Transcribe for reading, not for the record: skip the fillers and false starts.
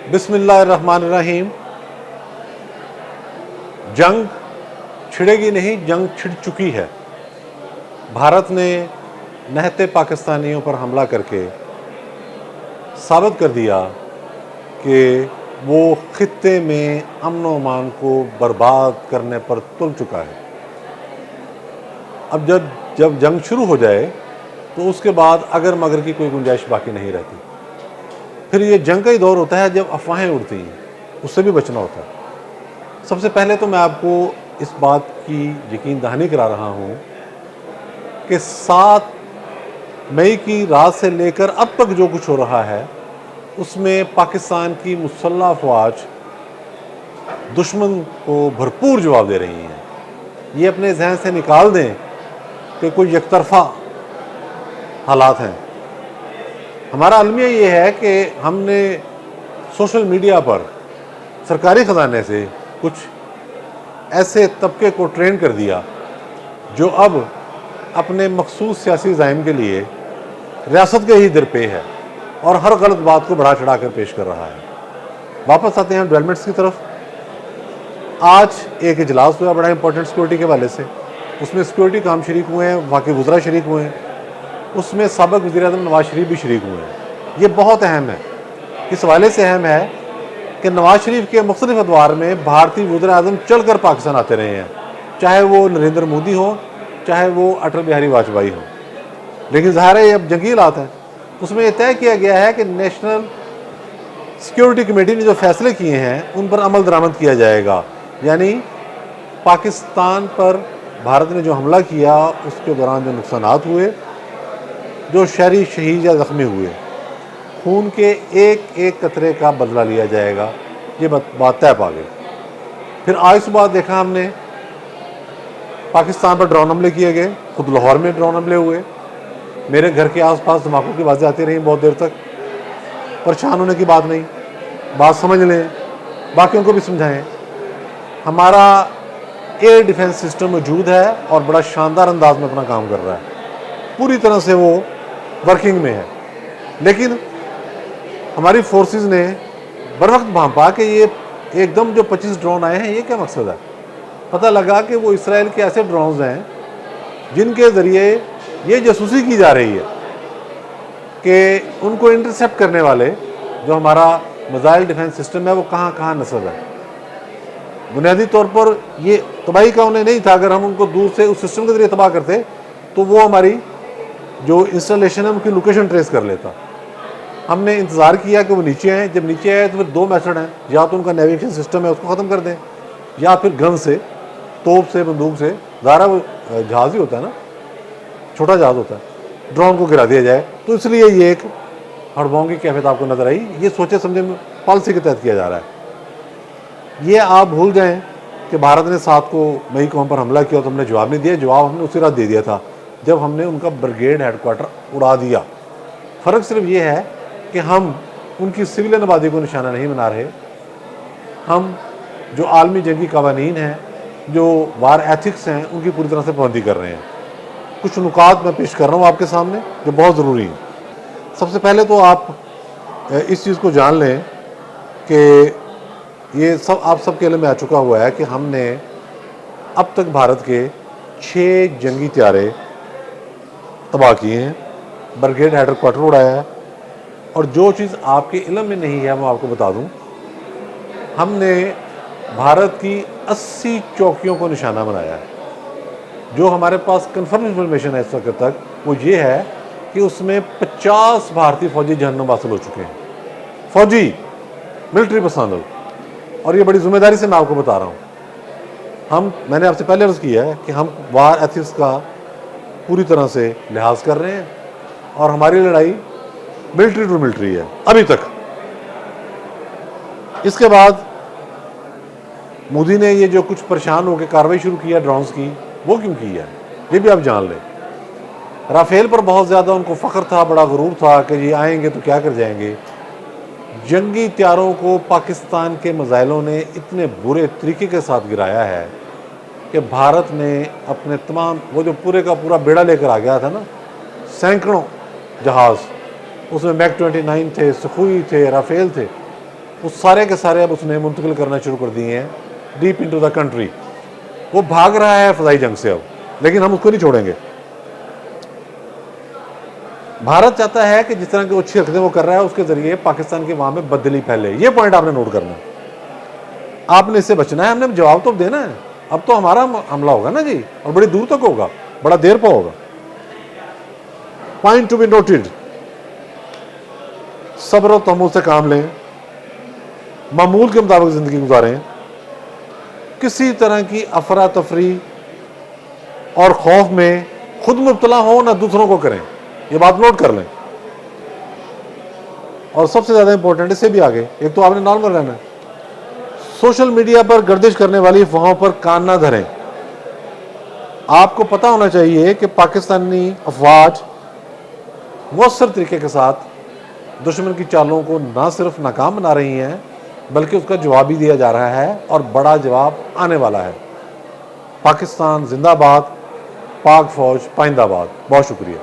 बिस्मिल्लाहिर्रहमानिर्रहीम। जंग छिड़ेगी नहीं, जंग छिड़ चुकी है। भारत ने नहते पाकिस्तानियों पर हमला करके साबित कर दिया कि वो खित्ते में अमन व अमान को बर्बाद करने पर तुल चुका है। अब जब जंग शुरू हो जाए तो उसके बाद अगर मगर की कोई गुंजाइश बाकी नहीं रहती। फिर ये जंग का ही दौर होता है जब अफवाहें उड़ती हैं, उससे भी बचना होता है। सबसे पहले तो मैं आपको इस बात की यकीन दहानी करा रहा हूँ कि 7 मई की रात से लेकर अब तक जो कुछ हो रहा है उसमें पाकिस्तान की मुसल्लह अफवाज दुश्मन को भरपूर जवाब दे रही हैं। ये अपने जहन से निकाल दें कि कोई एकतरफा हालात हैं। हमारा अलमिया ये है कि हमने सोशल मीडिया पर सरकारी ख़जाने से कुछ ऐसे तबके को ट्रेन कर दिया जो अब अपने मखसूस सियासी ज़ाइम के लिए रियासत के ही दरपे है और हर गलत बात को बढ़ा चढ़ा कर पेश कर रहा है। वापस आते हैं डेवलपमेंट्स की तरफ। आज एक इजलास हुआ बड़ा इंपॉर्टेंट सिक्योरिटी के हवाले से। उसमें सिक्योरिटी काम शरीक हुए हैं, वहाँ के वज़रा शरीक हुए हैं, उसमें साबिक़ वज़ीर-ए-आज़म नवाज शरीफ भी शरीक हुए हैं। ये बहुत अहम है। इस हवाले से अहम है कि नवाज शरीफ के मुख्तलिफ अदवार में भारतीय वज़ीर-ए-आज़म चल कर पाकिस्तान आते रहे हैं, चाहे वो नरेंद्र मोदी हो, चाहे वो अटल बिहारी वाजपेयी हो। लेकिन ज़ाहिर है ये अब जंगी हालात हैं। उसमें यह तय किया गया है कि नेशनल सिक्योरिटी कमेटी ने जो फैसले किए हैं उन पर अमल दरामद किया जाएगा। यानी पाकिस्तान पर भारत ने जो हमला किया उसके दौरान जो नुकसानात हुए, जो शहरी शहीद या ज़ख्मी हुए, खून के एक एक कतरे का बदला लिया जाएगा। ये बात तय पा गई। फिर आज सुबह देखा हमने पाकिस्तान पर ड्रोन हमले किए गए। खुद लाहौर में ड्रोन हमले हुए। मेरे घर के आसपास धमाकों की आवाज़ें आती रहीं बहुत देर तक। परेशान होने की बात नहीं, बात समझ लें, बाकियों को भी समझाएं। हमारा एयर डिफेंस सिस्टम मौजूद है और बड़ा शानदार अंदाज में अपना काम कर रहा है। पूरी तरह से वो वर्किंग में है। लेकिन हमारी फोर्सेस ने बर वक्त भांपा कि ये एकदम जो 25 ड्रोन आए हैं, ये क्या मकसद है। पता लगा कि वो इसराइल के ऐसे ड्रोन्स हैं जिनके ज़रिए ये जासूसी की जा रही है कि उनको इंटरसेप्ट करने वाले जो हमारा मिसाइल डिफेंस सिस्टम है वो कहाँ कहाँ नस्ब है। बुनियादी तौर पर ये तबाही का उन्हें नहीं था। अगर हम उनको दूर से उस सिस्टम के ज़रिए तबाह करते तो वो हमारी जो इंस्टॉलेशन है उनकी लोकेशन ट्रेस कर लेता। हमने इंतज़ार किया कि वो नीचे आए। जब नीचे आए तो फिर 2 मेथड हैं, या तो उनका नेविगेशन सिस्टम है उसको ख़त्म कर दें, या फिर गन से, तोप से, बंदूक से, ज़ारा वो जहाज़ ही होता है ना, छोटा जहाज़ होता है, ड्रोन को गिरा दिया जाए। तो इसलिए ये एक हड़बों की कैफियत आपको नज़र आई। ये सोचे समझे पॉलिसी के तहत किया जा रहा है। ये आप भूल जाएं कि भारत ने 7 मई को हम पर हमला किया तो हमने जवाब नहीं दिया। जवाब हमने उसी रात दे दिया था जब हमने उनका ब्रिगेड हेडक्वार्टर उड़ा दिया। फ़र्क सिर्फ ये है कि हम उनकी सिविलियन आबादी को निशाना नहीं बना रहे। हम जो आलमी जंगी कवानीन हैं, जो वार एथिक्स हैं, उनकी पूरी तरह से पाबंदी कर रहे हैं। कुछ नुकात मैं पेश कर रहा हूँ आपके सामने जो बहुत ज़रूरी हैं। सबसे पहले तो आप इस चीज़ को जान लें कि ये सब आप सबके इल्म में आ चुका हुआ है कि हमने अब तक भारत के 6 जंगी त्यारे तबाह किए हैं, ब्रिगेड हेडक्वार्टर उड़ाया है। और जो चीज़ आपके इल्म में नहीं है मैं आपको बता दूं, हमने भारत की 80 चौकियों को निशाना बनाया है। जो हमारे पास कन्फर्म इंफॉर्मेशन है इस वक्त तक वो ये है कि उसमें 50 भारतीय फौजी जहन्नुम हासिल हो चुके हैं। फौजी, मिलिट्री पर्सनल। और ये बड़ी जिम्मेदारी से मैं आपको बता रहा हूँ। मैंने आपसे पहले अर्ज़ किया है कि हम वार एथिक्स का पूरी तरह से लिहाज कर रहे हैं और हमारी लड़ाई मिलिट्री टू मिलिट्री है अभी तक। इसके बाद मोदी ने ये जो कुछ परेशान होकर कार्रवाई शुरू की है ड्रोन्स की, वो क्यों की है ये भी आप जान लें। राफेल पर बहुत ज़्यादा उनको फ़ख्र था, बड़ा गुरूर था कि ये आएंगे तो क्या कर जाएंगे। जंगी त्यारों को पाकिस्तान के मिसाइलों ने इतने बुरे तरीके के साथ गिराया है कि भारत ने अपने तमाम वो जो पूरे का पूरा बेड़ा लेकर आ गया था ना, सैकड़ों जहाज़, उसमें मैक 29 थे, सुखोई थे, राफेल थे, वो सारे के सारे अब उसने मुंतकिल करना शुरू कर दिए हैं डीप इनटू द कंट्री। वो भाग रहा है फ़िज़ाई जंग से अब, लेकिन हम उसको नहीं छोड़ेंगे। भारत चाहता है कि जिस तरह की अच्छी हरकतें वो कर रहा है उसके जरिए पाकिस्तान के वहां में बदली फैले। ये पॉइंट आपने नोट करना है, आपने इससे बचना है, हमने जवाब तो देना है। अब तो हमारा हमला होगा ना जी, और बड़ी दूर तक होगा, बड़ा देर पर होगा। पॉइंट टू बी नोटेड, सब्र और तहम्मुल से काम लें, मामूल के मुताबिक जिंदगी गुजारें, किसी तरह की अफरा तफरी और खौफ में खुद मुब्तला हो ना दूसरों को करें। ये बात नोट कर लें। और सबसे ज्यादा इंपॉर्टेंट इससे भी आगे, एक तो आपने नॉर्मल रहना है, सोशल मीडिया पर गर्दिश करने वाली अफवाहों पर कान ना धरें। आपको पता होना चाहिए कि पाकिस्तानी अफवाज मौसर तरीके के साथ दुश्मन की चालों को ना सिर्फ नाकाम बना रही हैं, बल्कि उसका जवाब भी दिया जा रहा है और बड़ा जवाब आने वाला है। पाकिस्तान जिंदाबाद, पाक फौज पाइंदाबाद। बहुत शुक्रिया।